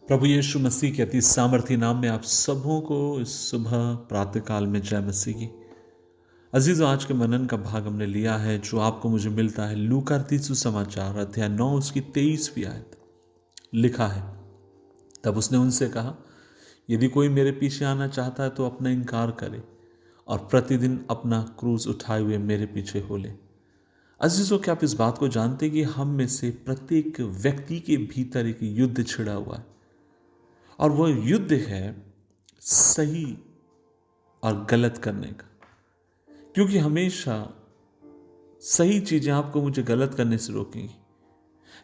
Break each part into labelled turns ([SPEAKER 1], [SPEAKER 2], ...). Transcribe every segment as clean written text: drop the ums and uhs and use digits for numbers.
[SPEAKER 1] प्रभु यीशु मसीह के अति सामर्थी नाम में आप सबों को इस सुबह प्रातःकाल में जय मसीह की। अजीजों, आज के मनन का भाग हमने लिया है जो आपको मुझे मिलता है लूका सुसमाचार अध्याय 9 उसकी 23वीं आयत। लिखा है, तब उसने उनसे कहा, यदि कोई मेरे पीछे आना चाहता है तो अपना इनकार करे और प्रतिदिन अपना क्रूस उठाए हुए मेरे पीछे हो ले। अजीजों, क्या आप इस बात को जानते कि हम में से प्रत्येक व्यक्ति के भीतर एक युद्ध छिड़ा हुआ है, और वह युद्ध है सही और गलत करने का। क्योंकि हमेशा सही चीजें आपको मुझे गलत करने से रोकेंगी,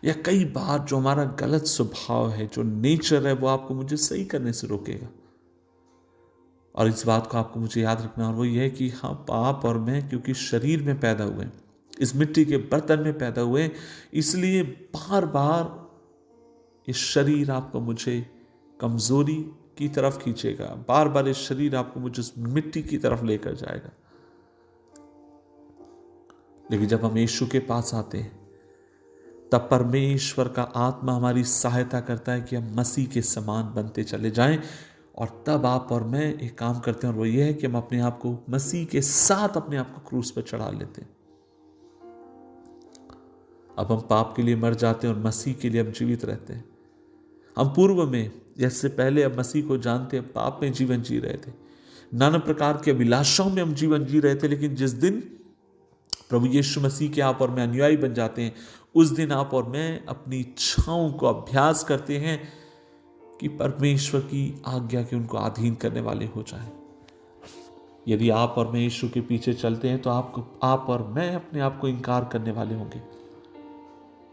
[SPEAKER 1] या कई बार जो हमारा गलत स्वभाव है, जो नेचर है, वो आपको मुझे सही करने से रोकेगा। और इस बात को आपको मुझे याद रखना, और वो ये है कि हाँ, आप और मैं क्योंकि शरीर में पैदा हुए, इस मिट्टी के बर्तन में पैदा हुए, इसलिए बार बार इस शरीर आपको मुझे कमजोरी की तरफ खींचेगा, बार बार इस शरीर आपको मुझे मिट्टी की तरफ लेकर जाएगा। लेकिन जब हम यीशु के पास आते हैं, तब परमेश्वर का आत्मा हमारी सहायता करता है कि हम मसीह के समान बनते चले जाएं। और तब आप और मैं एक काम करते हैं, और वो ये है कि हम अपने आप को मसीह के साथ अपने आप को क्रूस पर चढ़ा लेते हैं। अब हम पाप के लिए मर जाते हैं और मसीह के लिए हम जीवित रहते हैं। हम पूर्व में, जैसे पहले अब मसीह को जानते हैं, पाप में जीवन जी रहे थे, नाना प्रकार के अभिलाषाओं में हम जीवन जी रहे थे। लेकिन जिस दिन प्रभु यीशु मसीह के आप और मैं अनुयायी बन जाते हैं, उस दिन आप और मैं अपनी इच्छाओं को अभ्यास करते हैं कि परमेश्वर की आज्ञा के उनको अधीन करने वाले हो जाएं। यदि आप और मैं यीशु के पीछे चलते हैं तो आप और मैं अपने आप को इनकार करने वाले होंगे,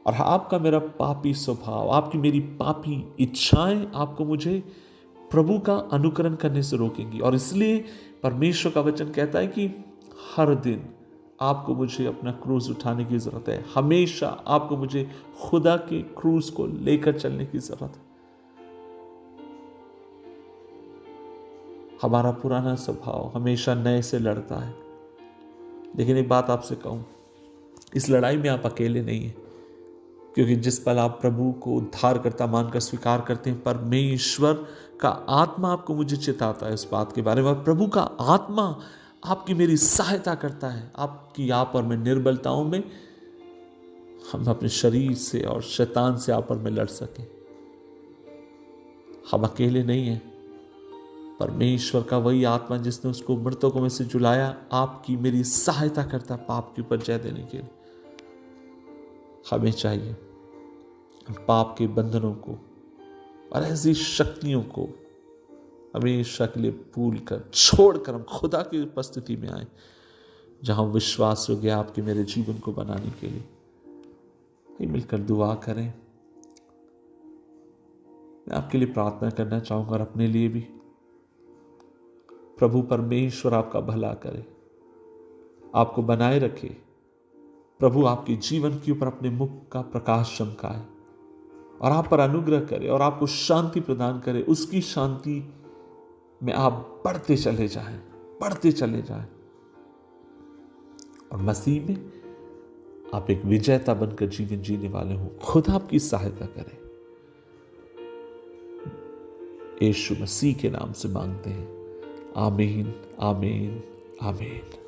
[SPEAKER 1] और आपका मेरा पापी स्वभाव, आपकी मेरी पापी इच्छाएं आपको मुझे प्रभु का अनुकरण करने से रोकेंगी। और इसलिए परमेश्वर का वचन कहता है कि हर दिन आपको मुझे अपना क्रूस उठाने की जरूरत है। हमेशा आपको मुझे खुदा के क्रूस को लेकर चलने की जरूरत है। हमारा पुराना स्वभाव हमेशा नए से लड़ता है। लेकिन एक बात आपसे कहूं, इस लड़ाई में आप अकेले नहीं हैं, क्योंकि जिस पल आप प्रभु को उद्धारकर्ता मानकर स्वीकार करते हैं, परमेश्वर का आत्मा आपको मुझे चिताता है इस बात के बारे में। और प्रभु का आत्मा आपकी मेरी सहायता करता है, आपकी आप और मैं निर्बलताओं में हम अपने शरीर से और शैतान से आप और मैं लड़ सकें। हम अकेले नहीं हैं। परमेश्वर का वही आत्मा जिसने उसको मृतकों में से जुलाया, आपकी मेरी सहायता करता पाप के ऊपर जय देने के लिए। हमें चाहिए पाप के बंधनों को और ऐसी शक्तियों को हमेशा के लिए भूल कर, छोड़कर हम खुदा की उपस्थिति में आए, जहां विश्वास हो गया आपके मेरे जीवन को बनाने के लिए। मिलकर दुआ करें। मैं आपके लिए प्रार्थना करना चाहूंगा और अपने लिए भी। प्रभु परमेश्वर आपका भला करे, आपको बनाए रखे। प्रभु आपके जीवन के ऊपर अपने मुख का प्रकाश चमकाए और आप पर अनुग्रह करे और आपको शांति प्रदान करे। उसकी शांति में आप बढ़ते चले जाएं, बढ़ते चले जाएं, और मसीह में आप एक विजेता बनकर जीवन जीने वाले हो। खुदा आपकी सहायता करे। यीशु मसीह के नाम से मांगते हैं, आमीन, आमीन, आमीन।